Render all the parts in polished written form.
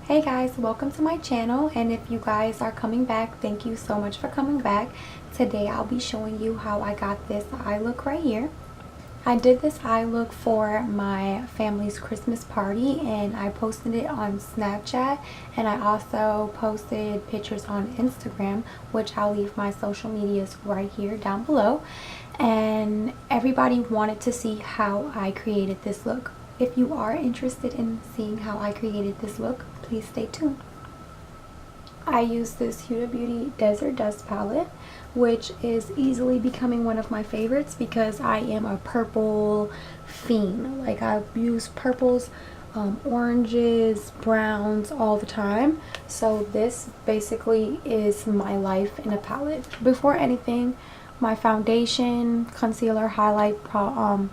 Hey guys, welcome to my channel, and if you guys are coming back, thank you so much for coming back. Today I'll be showing you how I got this eye look right here. I did this eye look for my family's Christmas party and I posted it on Snapchat, and I also posted pictures on Instagram, which I'll leave my social medias right here down below. And everybody wanted to see how I created this look. If you are interested in seeing how I created this look, please stay tuned. I use this HudaBeauty Desert Dust palette, which is easily becoming one of my favorites because I am a purple fiend. Like, I use purples, oranges, browns all the time. So this basically is my life in a palette. Before anything, my foundation, concealer, highlight,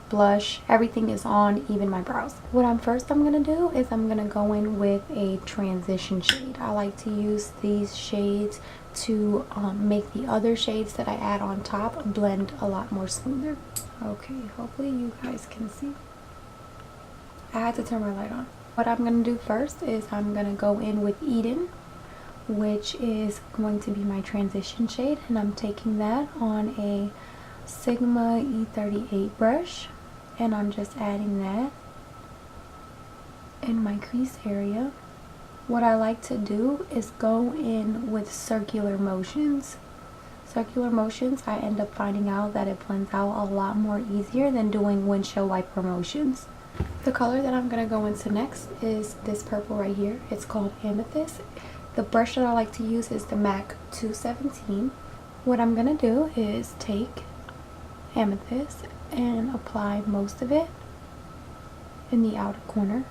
blush, everything is on, even my brows. What I'm gonna do is I'm gonna go in with a transition shade. I like to use these shades to make the other shades that I add on top blend a lot more smoother. Okay, hopefully you guys can see. I had to turn my light on. What I'm gonna do first is I'm gonna go in with Eden, which is going to be my transition shade, and I'm taking that on a Sigma E38 brush, and I'm just adding that in my crease area. What I like to do is go in with circular motions. Circular motions, I end up finding out that it blends out a lot more easier than doing windshield wiper motions. The color that I'm going to go into next is this purple right here. It's called Amethyst. The brush that I like to use is the MAC 217. What I'm going to do is take Amethyst and apply most of it in the outer corner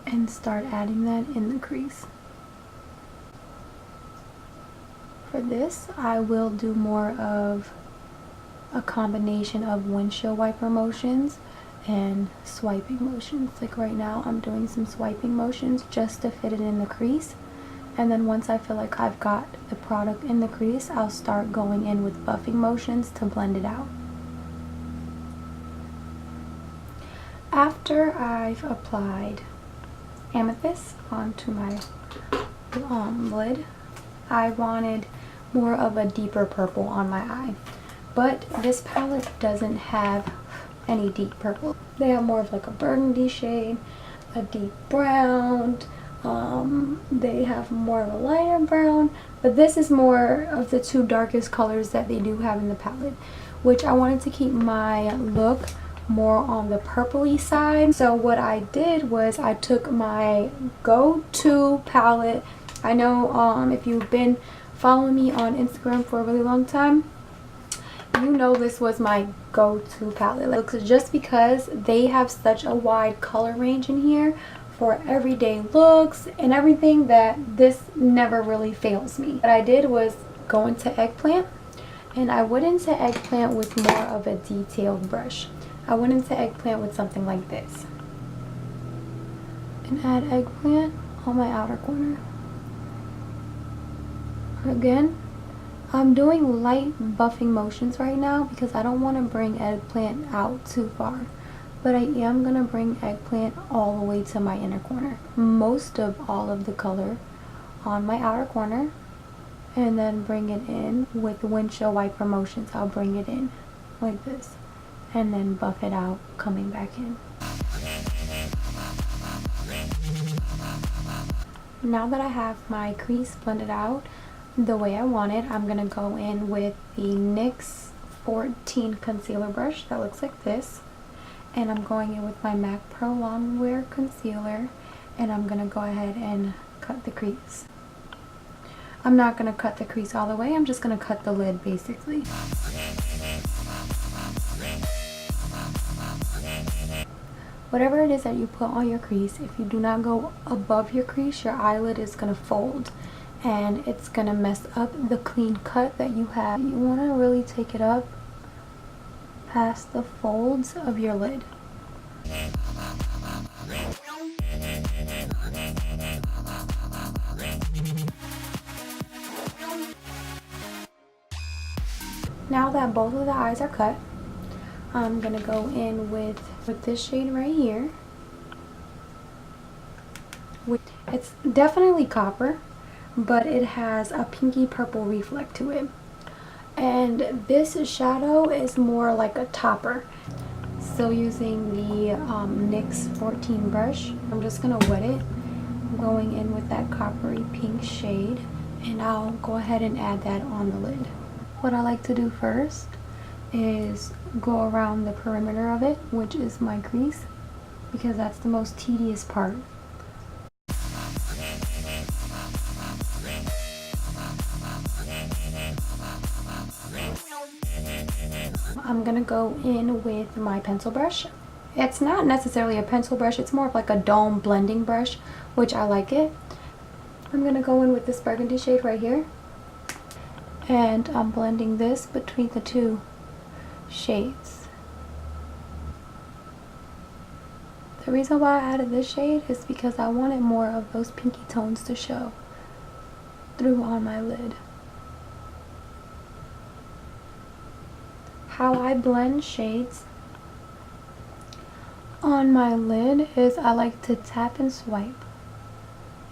and start adding that in the crease. For this, I will do more of a combination of windshield wiper motions and swiping motions. Like right now I'm doing some swiping motions just to fit it in the crease, and then once I feel like I've got the product in the crease, I'll start going in with buffing motions to blend it out. After I've applied Amethyst onto my lid, I wanted more of a deeper purple on my eye, but this palette doesn't have any deep purple. They have more of like a burgundy shade, a deep brown, they have more of a lighter brown, but this is more of the two darkest colors that they do have in the palette, which I wanted to keep my look more on the purpley side. So what I did was I took my go-to palette. I know if you've been following me on Instagram for a really long time, you know this was my go-to palette. Like, just because they have such a wide color range in here for everyday looks and everything, that this never really fails me. What I did was go into Eggplant, and I went into Eggplant with more of a detailed brush. I went into Eggplant with something like this and add Eggplant on my outer corner. Again, I'm doing light buffing motions right now because I don't want to bring Eggplant out too far, but I am going to bring Eggplant all the way to my inner corner. Most of all of the color on my outer corner, and then bring it in with windshield wiper motions. I'll bring it in like this and then buff it out coming back in. Now that I have my crease blended out the way I want it, I'm gonna go in with the NYX 14 concealer brush that looks like this, and I'm going in with my MAC Pro Longwear concealer, and I'm gonna go ahead and cut the crease. I'm not gonna cut the crease all the way, I'm just gonna cut the lid basically. Whatever it is that you put on your crease, if you do not go above your crease, your eyelid is gonna fold and it's gonna mess up the clean cut that you have. You wanna really take it up past the folds of your lid. Now that both of the eyes are cut, I'm gonna go in with this shade right here It's definitely copper, but it has a pinky purple reflect to it. And this shadow is more like a topper. Still using the NYX 14 brush. I'm just gonna wet it. I'm going in with that coppery pink shade, and I'll go ahead and add that on the lid. What I like to do first is go around the perimeter of it, which is my crease, because that's the most tedious part. I'm gonna go in with my pencil brush. It's not necessarily a pencil brush, it's more of like a dome blending brush, which I like it. I'm gonna go in with this burgundy shade right here, and I'm blending this between the two shades. The reason why I added this shade is because I wanted more of those pinky tones to show through on my lid. How I blend shades on my lid is I like to tap and swipe,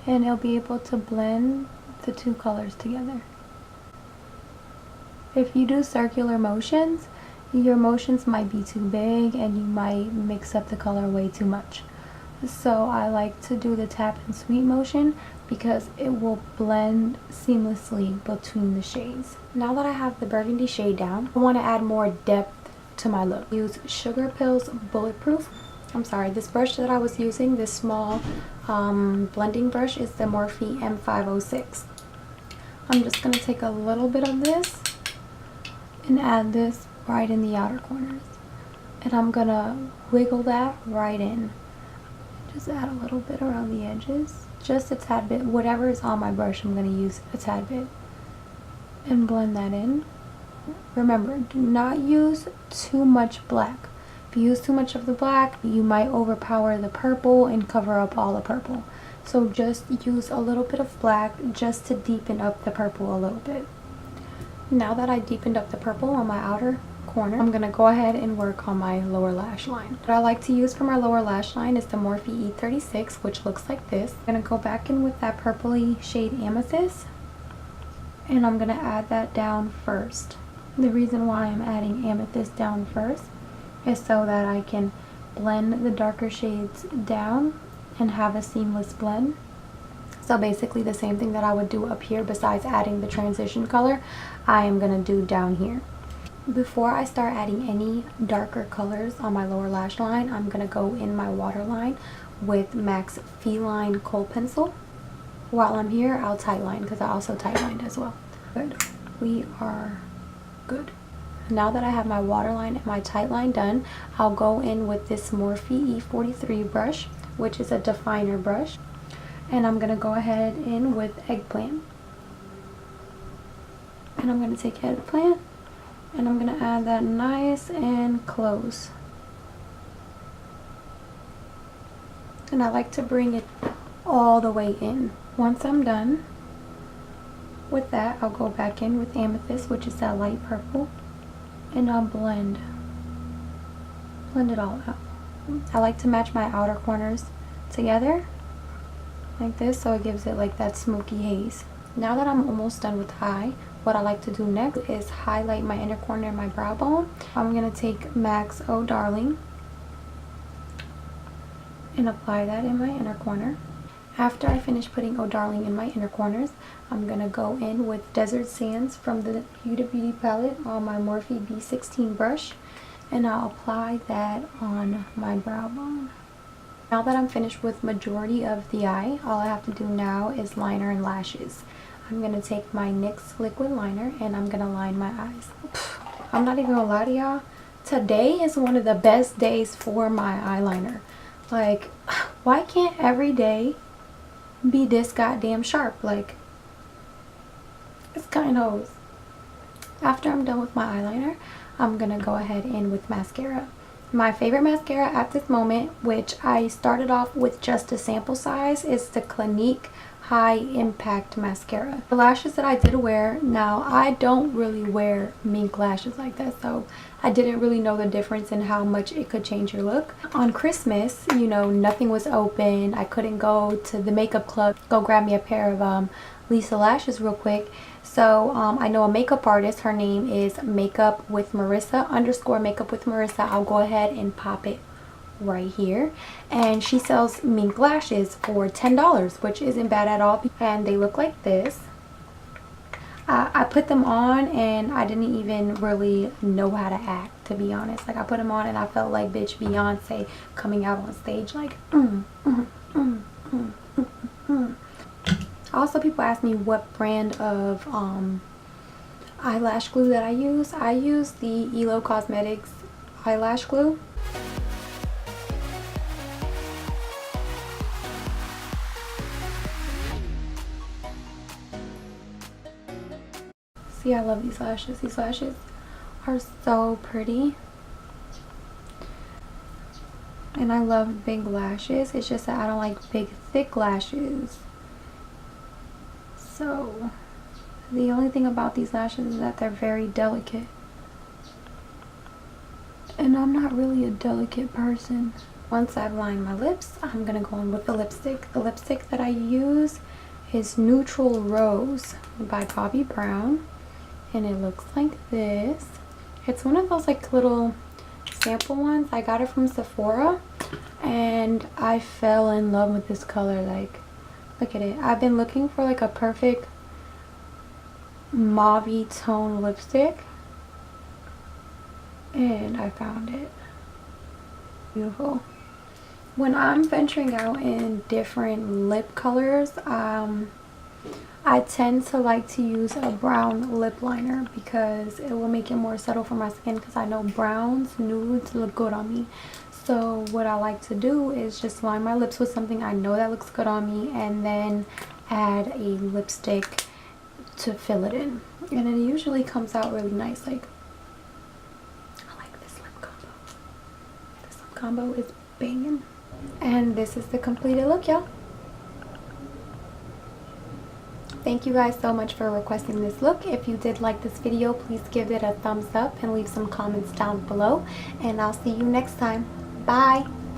and it'll be able to blend the two colors together. If you do circular motions, your motions might be too big and you might mix up the color way too much. So I like to do the tap and sweep motion because it will blend seamlessly between the shades. Now that I have the burgundy shade down, I want to add more depth to my look. Use Sugar Pills Bulletproof. This brush that I was using, this small blending brush, is the Morphe M506. I'm just going to take a little bit of this and add this right in the outer corners. And I'm going to wiggle that right in. Just add a little bit around the edges. Just a tad bit. Whatever is on my brush, I'm going to use a tad bit. And blend that in. Remember, do not use too much black. If you use too much of the black, you might overpower the purple and cover up all the purple. So just use a little bit of black just to deepen up the purple a little bit. Now that I deepened up the purple on my outer corner, I'm going to go ahead and work on my lower lash line. What I like to use for my lower lash line is the Morphe E36, which looks like this. I'm going to go back in with that purpley shade Amethyst, and I'm going to add that down first. The reason why I'm adding Amethyst down first is so that I can blend the darker shades down and have a seamless blend. So basically the same thing that I would do up here, besides adding the transition color, I am going to do down here. Before I start adding any darker colors on my lower lash line, I'm going to go in my waterline with MAC's Feline Kohl Pencil. While I'm here, I'll tightline because I also tightlined as well. Good. We are good. Now that I have my waterline and my tightline done, I'll go in with this Morphe E43 brush, which is a definer brush. And I'm going to go ahead in with Eggplant. And I'm going to take Eggplant and I'm going to add that nice and close. And I like to bring it all the way in. Once I'm done with that, I'll go back in with Amethyst, which is that light purple, and I'll blend it all out. I like to match my outer corners together like this, so it gives it like that smoky haze. Now that I'm almost done with the eye, what I like to do next is highlight my inner corner and my brow bone. I'm going to take MAC's Oh Darling and apply that in my inner corner. After I finish putting Oh Darling in my inner corners, I'm going to go in with Desert Sands from the HudaBeauty palette on my Morphe B16 brush, and I'll apply that on my brow bone. Now that I'm finished with majority of the eye, all I have to do now is liner and lashes. I'm going to take my NYX liquid liner and I'm going to line my eyes. I'm not even going to lie to y'all. Today is one of the best days for my eyeliner. Like, why can't every day be this goddamn sharp? Like, it's kind of... After I'm done with my eyeliner, I'm going to go ahead in with mascara. My favorite mascara at this moment, which I started off with just a sample size, is the Clinique high impact mascara. The lashes that I did wear, now I don't really wear mink lashes like that, so I didn't really know the difference in how much it could change your look. On Christmas, you know, nothing was open. I couldn't go to the makeup club, go grab me a pair of Lisa lashes real quick. So I know a makeup artist, her name is Makeup with Marissa _ Makeup with Marissa. I'll go ahead and pop it right here, and she sells mink lashes for $10, which isn't bad at all, and they look like this. I put them on and I didn't even really know how to act, to be honest. Like, I put them on and I felt like bitch Beyonce coming out on stage like Also, people ask me what brand of eyelash glue that I use. I use the Elo Cosmetics eyelash glue. See, I love these lashes. These lashes are so pretty. And I love big lashes. It's just that I don't like big, thick lashes. So, the only thing about these lashes is that they're very delicate. And I'm not really a delicate person. Once I've lined my lips, I'm going to go in with the lipstick. The lipstick that I use is Neutral Rose by Bobbi Brown. And it looks like this. It's one of those like little sample ones. I got it from Sephora and I fell in love with this color. Like, look at it. I've been looking for like a perfect mauve tone lipstick and I found it. Beautiful. When I'm venturing out in different lip colors, I tend to like to use a brown lip liner because it will make it more subtle for my skin, because I know browns, nudes look good on me. So what I like to do is just line my lips with something I know that looks good on me and then add a lipstick to fill it in. And it usually comes out really nice. Like, I like this lip combo. This lip combo is banging. And this is the completed look, y'all. Thank you guys so much for requesting this look. If you did like this video, please give it a thumbs up and leave some comments down below. And I'll see you next time. Bye!